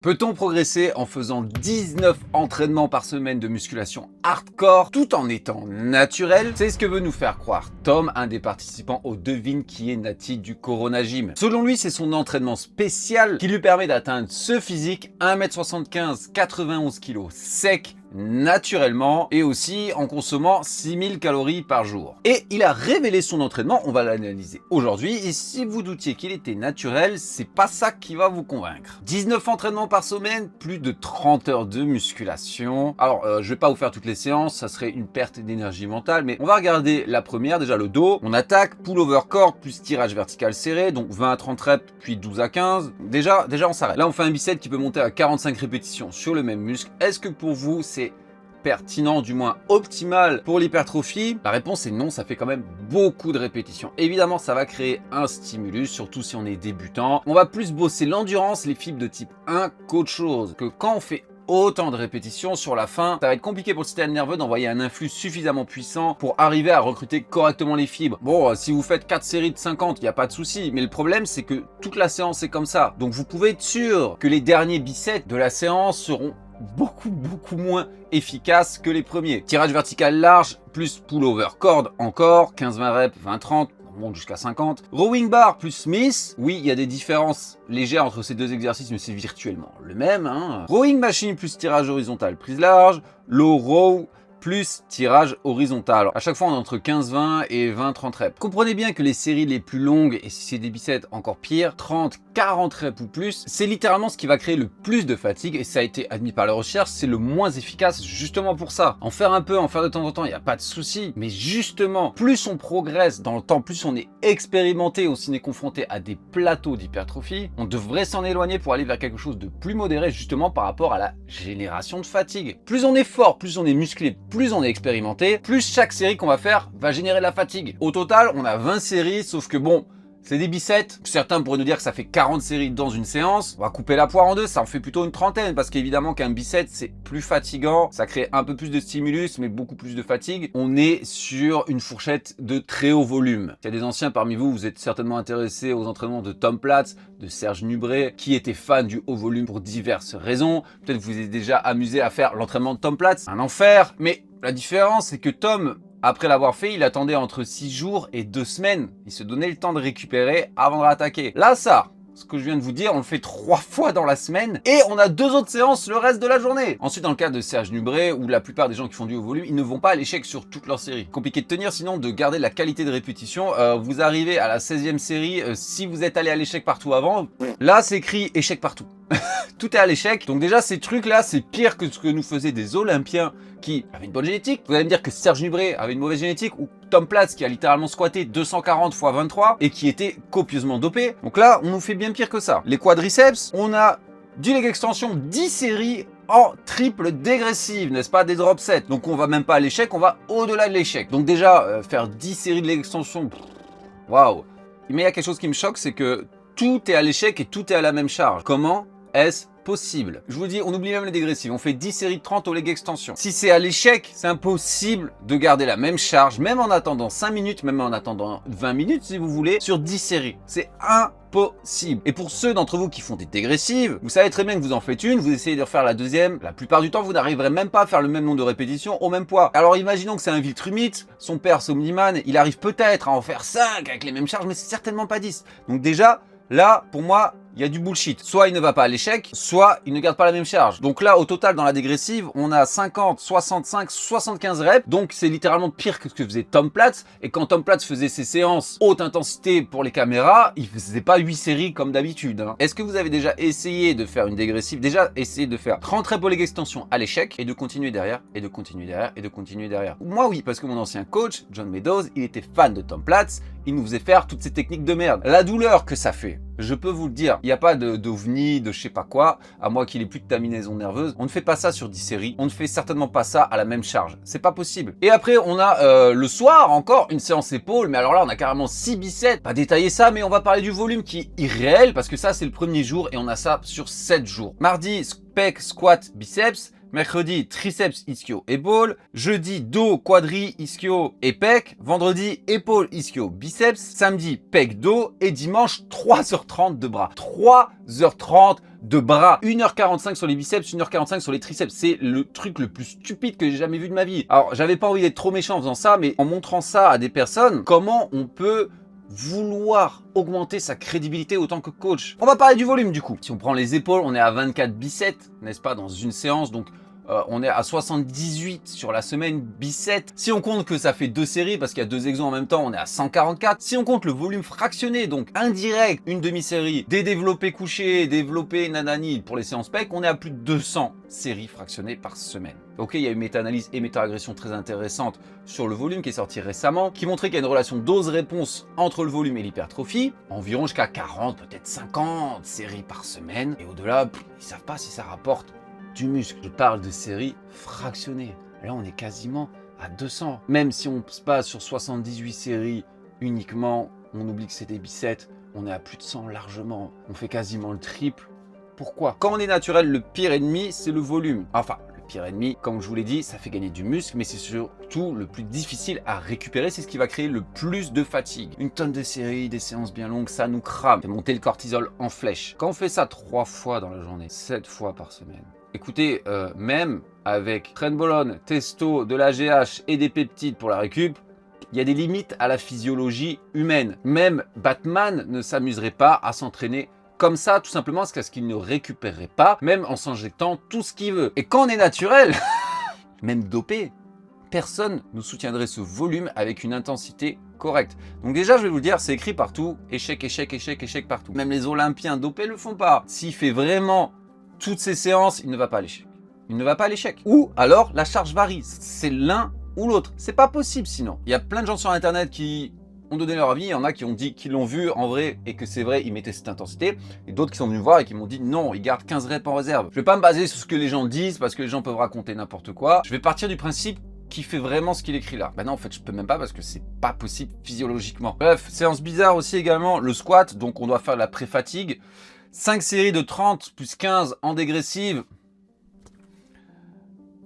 Peut-on progresser en faisant 19 entraînements par semaine de musculation hardcore tout en étant naturel? C'est ce que veut nous faire croire Tom, un des participants au Devine qui est Nati du Corona Gym. Selon lui, c'est son entraînement spécial qui lui permet d'atteindre ce physique, 1m75, 91 kg sec, naturellement et aussi en consommant 6000 calories par jour. Et il a révélé son entraînement, on va l'analyser aujourd'hui, et si vous doutiez qu'il était naturel, c'est pas ça qui va vous convaincre. 19 entraînements par semaine, plus de 30 heures de musculation. Alors, je vais pas vous faire toutes les séances, ça serait une perte d'énergie mentale, mais on va regarder la première, déjà le dos. On attaque, pull-over cord plus tirage vertical serré, donc 20 à 30 reps, puis 12 à 15. Déjà on s'arrête. Là, on fait un bicep qui peut monter à 45 répétitions sur le même muscle. Est-ce que pour vous, c'est pertinent, du moins optimal pour l'hypertrophie? La réponse est non, ça fait quand même beaucoup de répétitions. Évidemment, ça va créer un stimulus, surtout si on est débutant. On va plus bosser l'endurance, les fibres de type 1 qu'autre chose. Que quand on fait autant de répétitions sur la fin, ça va être compliqué pour le système nerveux d'envoyer un influx suffisamment puissant pour arriver à recruter correctement les fibres. Bon, si vous faites 4 séries de 50, il n'y a pas de souci, mais le problème c'est que toute la séance est comme ça. Donc vous pouvez être sûr que les derniers biceps de la séance seront beaucoup moins efficaces que les premiers. Tirage vertical large plus pull-over cord encore, 15-20 reps, 20-30, on monte jusqu'à 50. Rowing bar plus Smith, oui, il y a des différences légères entre ces deux exercices, mais c'est virtuellement le même. Rowing machine plus tirage horizontal prise large, low row plus tirage horizontal. Alors, à chaque fois, on est entre 15-20 et 20-30 reps. Comprenez bien que les séries les plus longues, et si c'est des biceps encore pire, 30-40 reps ou plus, c'est littéralement ce qui va créer le plus de fatigue, et ça a été admis par la recherche, c'est le moins efficace justement pour ça. En faire un peu, en faire de temps en temps, il n'y a pas de souci, mais justement, plus on progresse dans le temps, plus on est expérimenté, aussi on est confronté à des plateaux d'hypertrophie, on devrait s'en éloigner pour aller vers quelque chose de plus modéré, justement par rapport à la génération de fatigue. Plus on est fort, plus on est musclé, plus on est expérimenté, plus chaque série qu'on va faire va générer de la fatigue. Au total, on a 20 séries, sauf que bon, c'est des biceps. Certains pourraient nous dire que ça fait 40 séries dans une séance. On va couper la poire en deux, ça en fait plutôt une trentaine, parce qu'évidemment qu'un bicep, c'est plus fatigant, ça crée un peu plus de stimulus, mais beaucoup plus de fatigue. On est sur une fourchette de très haut volume. Il y a des anciens parmi vous, vous êtes certainement intéressés aux entraînements de Tom Platz, de Serge Nubret, qui étaient fans du haut volume pour diverses raisons. Peut-être vous êtes déjà amusé à faire l'entraînement de Tom Platz, un enfer, mais la différence, c'est que Tom, après l'avoir fait, il attendait entre 6 jours et 2 semaines. Il se donnait le temps de récupérer avant de rattaquer. Là, ça, ce que je viens de vous dire, on le fait 3 fois dans la semaine et on a 2 autres séances le reste de la journée. Ensuite, dans le cas de Serge Nubret, où la plupart des gens qui font du haut volume, ils ne vont pas à l'échec sur toute leur série. Compliqué de tenir, sinon de garder la qualité de répétition. Vous arrivez à la 16e série, si vous êtes allé à l'échec partout avant, là, c'est écrit échec partout. Tout est à l'échec. Donc déjà, ces trucs-là, c'est pire que ce que nous faisaient des Olympiens qui avaient une bonne génétique. Vous allez me dire que Serge Nubret avait une mauvaise génétique, ou Tom Platz qui a littéralement squatté 240 x 23 et qui était copieusement dopé. Donc là, on nous fait bien pire que ça. Les quadriceps, on a du leg extension 10 séries en triple dégressive, n'est-ce pas, des drop sets. Donc on va même pas à l'échec, on va au-delà de l'échec. Donc déjà, faire 10 séries de leg extension, waouh. Mais il y a quelque chose qui me choque, c'est que tout est à l'échec et tout est à la même charge. Comment est-ce possible? Je vous dis, on oublie même les dégressives. On fait 10 séries de 30 au leg extension. Si c'est à l'échec, c'est impossible de garder la même charge, même en attendant 5 minutes, même en attendant 20 minutes si vous voulez, sur 10 séries. C'est impossible. Et pour ceux d'entre vous qui font des dégressives, vous savez très bien que vous en faites une, vous essayez de refaire la deuxième. La plupart du temps, vous n'arriverez même pas à faire le même nombre de répétitions au même poids. Alors imaginons que c'est un Viltrumite, son père Somniman, il arrive peut-être à en faire 5 avec les mêmes charges, mais c'est certainement pas 10. Donc déjà, là, pour moi, il y a du bullshit. Soit il ne va pas à l'échec, soit il ne garde pas la même charge. Donc là, au total, dans la dégressive, on a 50, 65, 75 reps. Donc c'est littéralement pire que ce que faisait Tom Platz. Et quand Tom Platz faisait ses séances haute intensité pour les caméras, il faisait pas 8 séries comme d'habitude. Est-ce que vous avez déjà essayé de faire une dégressive? Déjà essayé de faire 30 reps au leg extension à l'échec et de continuer derrière, et de continuer derrière, et de continuer derrière. Moi oui, parce que mon ancien coach, John Meadows, il était fan de Tom Platz. Il nous faisait faire toutes ces techniques de merde. La douleur que ça fait, je peux vous le dire, il n'y a pas d'ovni, de je sais pas quoi, à moins qu'il ait plus de terminaison nerveuse. On ne fait pas ça sur 10 séries, on ne fait certainement pas ça à la même charge. C'est pas possible. Et après, on a le soir encore une séance épaule, mais alors là, on a carrément 6 biceps. Pas détailler ça, mais on va parler du volume qui est irréel, parce que ça, c'est le premier jour, et on a ça sur 7 jours. Mardi, pec, squat, biceps. Mercredi, triceps, ischio, épaule. Jeudi, dos, quadri, ischio et pec. Vendredi, épaule, ischio, biceps. Samedi, pec, dos. Et dimanche, 3h30 de bras. 3h30 de bras. 1h45 sur les biceps, 1h45 sur les triceps. C'est le truc le plus stupide que j'ai jamais vu de ma vie. Alors, j'avais pas envie d'être trop méchant en faisant ça, mais en montrant ça à des personnes, comment on peut vouloir augmenter sa crédibilité autant que coach. On va parler du volume du coup. Si on prend les épaules, on est à 24 biceps, n'est-ce pas, dans une séance. Donc on est à 78 sur la semaine biceps. Si on compte que ça fait 2 séries, parce qu'il y a 2 exos en même temps, on est à 144. Si on compte le volume fractionné, donc indirect, une demi-série, des développés couchés, développés nanani pour les séances pec, on est à plus de 200 séries fractionnées par semaine. Ok, il y a une méta-analyse et méta-agression très intéressante sur le volume qui est sortie récemment, qui montrait qu'il y a une relation dose-réponse entre le volume et l'hypertrophie, environ jusqu'à 40, peut-être 50 séries par semaine. Et au-delà, ils savent pas si ça rapporte du muscle. Je parle de séries fractionnées. Là, on est quasiment à 200. Même si on se base sur 78 séries uniquement, on oublie que c'est des biceps, on est à plus de 100 largement. On fait quasiment le triple. Pourquoi? Quand on est naturel, le pire ennemi, c'est le volume. Enfin, le pire ennemi, comme je vous l'ai dit, ça fait gagner du muscle, mais c'est surtout le plus difficile à récupérer. C'est ce qui va créer le plus de fatigue. Une tonne de séries, des séances bien longues, ça nous crame. Ça fait monter le cortisol en flèche. Quand on fait ça 3 fois dans la journée, 7 fois par semaine, écoutez, même avec trenbolone, testo, de l'AGH et des peptides pour la récup, il y a des limites à la physiologie humaine. Même Batman ne s'amuserait pas à s'entraîner comme ça, tout simplement parce qu'il ne récupérerait pas, même en s'injectant tout ce qu'il veut. Et quand on est naturel, même dopé, personne ne soutiendrait ce volume avec une intensité correcte. Donc déjà, je vais vous le dire, c'est écrit partout, échec, échec, échec, échec partout. Même les Olympiens dopés le font pas. S'il fait vraiment toutes ces séances, il ne va pas à l'échec. Il ne va pas à l'échec. Ou alors, la charge varie. C'est l'un ou l'autre. C'est pas possible sinon. Il y a plein de gens sur Internet qui ont donné leur avis. Il y en a qui ont dit qu'ils l'ont vu en vrai et que c'est vrai, ils mettaient cette intensité. Et d'autres qui sont venus me voir et qui m'ont dit non, ils gardent 15 reps en réserve. Je vais pas me baser sur ce que les gens disent parce que les gens peuvent raconter n'importe quoi. Je vais partir du principe qui fait vraiment ce qu'il écrit là. Bah non, en fait, je peux même pas parce que c'est pas possible physiologiquement. Bref, séance bizarre aussi également, le squat. Donc, on doit faire la pré-fatigue. 5 séries de 30 plus 15 en dégressive.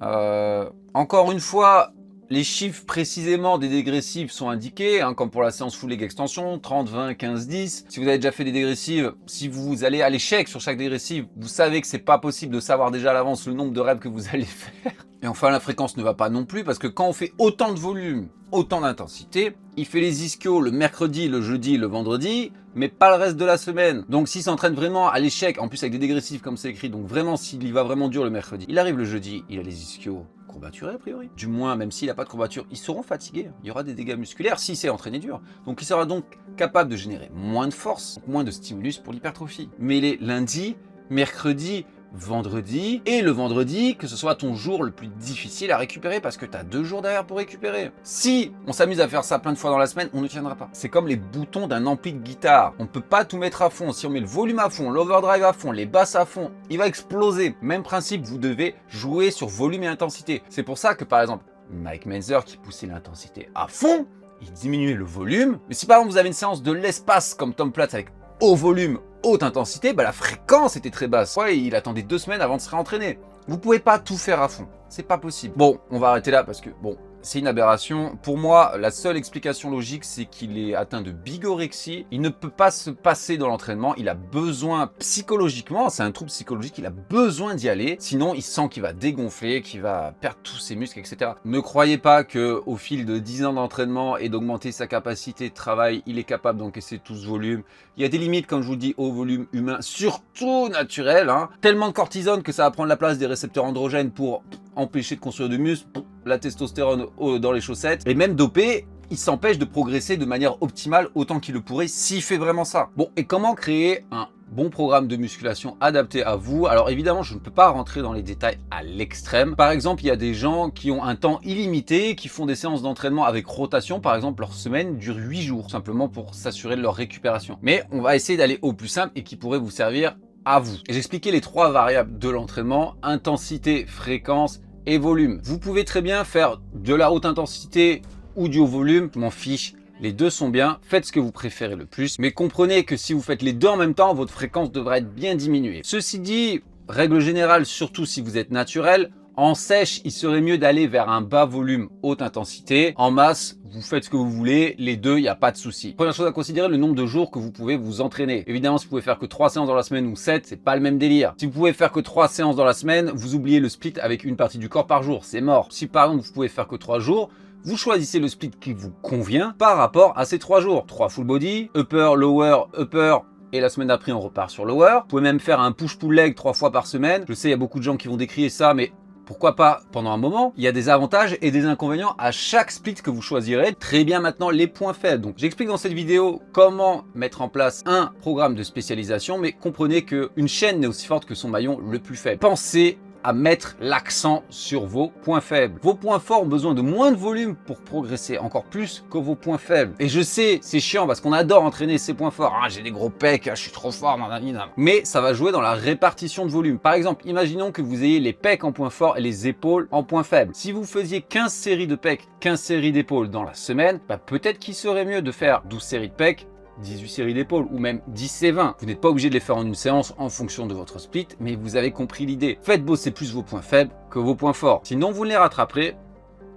Encore une fois, les chiffres précisément des dégressives sont indiqués, hein, comme pour la séance full leg extension, 30, 20, 15, 10. Si vous avez déjà fait des dégressives, si vous allez à l'échec sur chaque dégressive, vous savez que c'est pas possible de savoir déjà à l'avance le nombre de reps que vous allez faire. Et enfin, la fréquence ne va pas non plus, parce que quand on fait autant de volume, autant d'intensité, il fait les ischios le mercredi, le jeudi, le vendredi, mais pas le reste de la semaine. Donc s'il s'entraîne vraiment à l'échec, en plus avec des dégressifs comme c'est écrit, donc vraiment s'il y va vraiment dur le mercredi, il arrive le jeudi, il a les ischios courbaturés a priori. Du moins, même s'il n'a pas de courbature, ils seront fatigués. Il y aura des dégâts musculaires s'il s'est entraîné dur. Donc il sera donc capable de générer moins de force, moins de stimulus pour l'hypertrophie. Mais les lundis, mercredis, vendredi, et le vendredi, que ce soit ton jour le plus difficile à récupérer parce que tu as 2 jours derrière pour récupérer. Si on s'amuse à faire ça plein de fois dans la semaine, on ne tiendra pas. C'est comme les boutons d'un ampli de guitare. On ne peut pas tout mettre à fond. Si on met le volume à fond, l'overdrive à fond, les basses à fond, il va exploser. Même principe, vous devez jouer sur volume et intensité. C'est pour ça que par exemple, Mike Menzer qui poussait l'intensité à fond, il diminuait le volume. Mais si par exemple vous avez une séance de l'espace comme Tom Platz avec haut volume, haute intensité, bah la fréquence était très basse. Ouais, il attendait 2 semaines avant de se réentraîner. Vous pouvez pas tout faire à fond. C'est pas possible. Bon, on va arrêter là parce que, bon, c'est une aberration. Pour moi, la seule explication logique, c'est qu'il est atteint de bigorexie. Il ne peut pas se passer dans l'entraînement. Il a besoin, psychologiquement, c'est un trouble psychologique, il a besoin d'y aller. Sinon, il sent qu'il va dégonfler, qu'il va perdre tous ses muscles, etc. Ne croyez pas qu'au fil de 10 ans d'entraînement et d'augmenter sa capacité de travail, il est capable d'encaisser tout ce volume. Il y a des limites, comme je vous le dis, au volume humain, surtout naturel. Hein. Tellement de cortisone que ça va prendre la place des récepteurs androgènes pour empêcher de construire du muscle, la testostérone dans les chaussettes. Et même dopé, il s'empêche de progresser de manière optimale autant qu'il le pourrait s'il fait vraiment ça. Bon, et comment créer un bon programme de musculation adapté à vous? Alors évidemment, je ne peux pas rentrer dans les détails à l'extrême. Par exemple, il y a des gens qui ont un temps illimité, qui font des séances d'entraînement avec rotation. Par exemple, leur semaine dure 8 jours, simplement pour s'assurer de leur récupération. Mais on va essayer d'aller au plus simple et qui pourrait vous servir à vous. Et j'expliquais les 3 variables de l'entraînement: intensité, fréquence et volume. Vous pouvez très bien faire de la haute intensité ou du haut volume, je m'en fiche. Les 2 sont bien, faites ce que vous préférez le plus, mais comprenez que si vous faites les 2 en même temps, votre fréquence devrait être bien diminuée. Ceci dit, règle générale, surtout si vous êtes naturel, En sèche, il serait mieux d'aller vers un bas volume haute intensité. En masse, vous faites ce que vous voulez, les deux, il n'y a pas de souci. Première chose à considérer, le nombre de jours que vous pouvez vous entraîner. Évidemment, si vous pouvez faire que 3 séances dans la semaine ou 7, c'est pas le même délire. Si vous pouvez faire que 3 séances dans la semaine, vous oubliez le split avec une partie du corps par jour, c'est mort. Si par exemple vous pouvez faire que 3 jours, vous choisissez le split qui vous convient par rapport à ces 3 jours. 3 full body, upper, lower, upper, et la semaine d'après on repart sur lower. Vous pouvez même faire un push-pull leg 3 fois par semaine. Je sais, il y a beaucoup de gens qui vont décrier ça, mais pourquoi pas pendant un moment. Il y a des avantages et des inconvénients à chaque split que vous choisirez. Très bien, maintenant les points faibles. Donc j'explique dans cette vidéo comment mettre en place un programme de spécialisation, mais comprenez qu'une chaîne n'est aussi forte que son maillon le plus faible. Pensez à mettre l'accent sur vos points faibles. Vos points forts ont besoin de moins de volume pour progresser encore plus que vos points faibles. Et je sais, c'est chiant parce qu'on adore entraîner ses points forts. Ah, j'ai des gros pecs, je suis trop fort, nanana. Mais ça va jouer dans la répartition de volume. Par exemple, imaginons que vous ayez les pecs en points forts et les épaules en points faibles. Si vous faisiez 15 séries de pecs, 15 séries d'épaules dans la semaine, peut-être qu'il serait mieux de faire 12 séries de pecs, 18 séries d'épaules ou même 10 et 20. Vous n'êtes pas obligé de les faire en une séance en fonction de votre split, mais vous avez compris l'idée. Faites bosser plus vos points faibles que vos points forts. Sinon, vous ne les rattraperez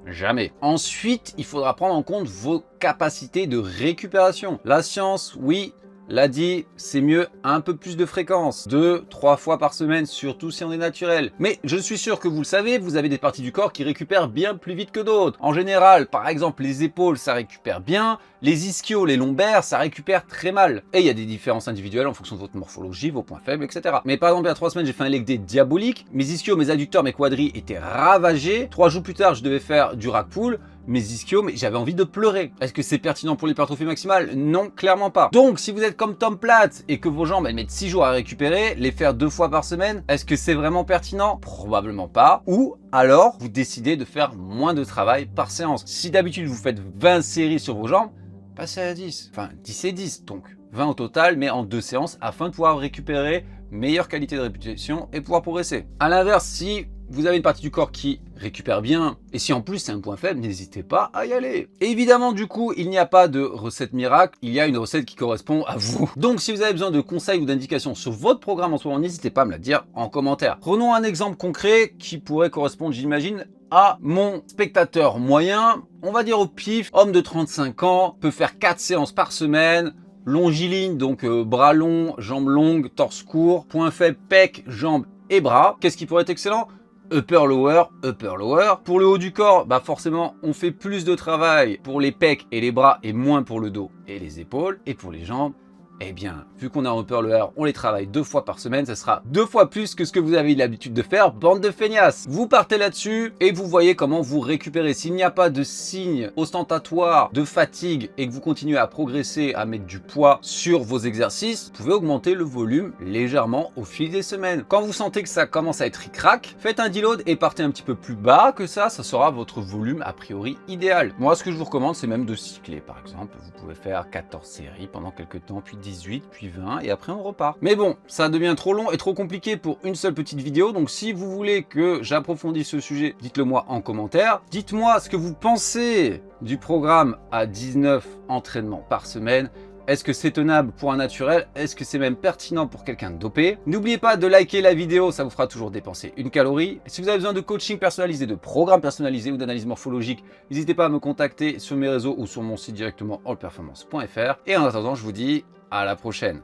jamais. Ensuite, il faudra prendre en compte vos capacités de récupération. La science, oui, l'a dit, c'est mieux un peu plus de fréquence, 2-3 fois par semaine, surtout si on est naturel. Mais je suis sûr que vous le savez, vous avez des parties du corps qui récupèrent bien plus vite que d'autres. En général, par exemple, les épaules, ça récupère bien, les ischios, les lombaires, ça récupère très mal. Et il y a des différences individuelles en fonction de votre morphologie, vos points faibles, etc. Mais par exemple, il y a 3 semaines, j'ai fait un leg day diabolique, mes ischios, mes adducteurs, mes quadris étaient ravagés. 3 jours plus tard, je devais faire du rack pull, mes ischios, mais j'avais envie de pleurer. Est-ce que c'est pertinent pour l'hypertrophie maximale? Non, clairement pas. Donc, si vous êtes comme Tom Platz et que vos jambes, elles mettent 6 jours à récupérer, les faire 2 fois par semaine, est-ce que c'est vraiment pertinent? Probablement pas. Ou alors, vous décidez de faire moins de travail par séance. Si d'habitude, vous faites 20 séries sur vos jambes, passez à 10. Enfin, 10 et 10, donc 20 au total, mais en 2 séances, afin de pouvoir récupérer meilleure qualité de répétition et pouvoir progresser. À l'inverse, si vous avez une partie du corps qui récupère bien, et si en plus c'est un point faible, n'hésitez pas à y aller. Et évidemment, du coup, il n'y a pas de recette miracle, il y a une recette qui correspond à vous. Donc si vous avez besoin de conseils ou d'indications sur votre programme en ce moment, n'hésitez pas à me la dire en commentaire. Prenons un exemple concret qui pourrait correspondre, j'imagine, à mon spectateur moyen, on va dire au pif, homme de 35 ans, peut faire 4 séances par semaine, longiligne, donc bras longs, jambes longues, torse court, point faible, pec, jambes et bras. Qu'est-ce qui pourrait être excellent? Upper lower, upper lower. Pour le haut du corps, forcément, on fait plus de travail pour les pecs et les bras et moins pour le dos et les épaules. Et pour les jambes, eh bien, vu qu'on a un upper lower, on les travaille 2 fois par semaine, ça sera 2 fois plus que ce que vous avez l'habitude de faire, bande de feignasses. Vous partez là-dessus et vous voyez comment vous récupérez. S'il n'y a pas de signe ostentatoire de fatigue et que vous continuez à progresser, à mettre du poids sur vos exercices, vous pouvez augmenter le volume légèrement au fil des semaines. Quand vous sentez que ça commence à être ric-rac, faites un deload et partez un petit peu plus bas que ça sera votre volume a priori idéal. Moi, ce que je vous recommande, c'est même de cycler. Par exemple, vous pouvez faire 14 séries pendant quelques temps, puis 18, puis 20, et après on repart. Mais bon, ça devient trop long et trop compliqué pour une seule petite vidéo, donc si vous voulez que j'approfondisse ce sujet, dites-le moi en commentaire. Dites-moi ce que vous pensez du programme à 19 entraînements par semaine. Est-ce que c'est tenable pour un naturel? Est-ce que c'est même pertinent pour quelqu'un de dopé? N'oubliez pas de liker la vidéo, ça vous fera toujours dépenser une calorie. Et si vous avez besoin de coaching personnalisé, de programmes personnalisés ou d'analyse morphologique, n'hésitez pas à me contacter sur mes réseaux ou sur mon site directement allperformance.fr. Et en attendant, je vous dis à la prochaine.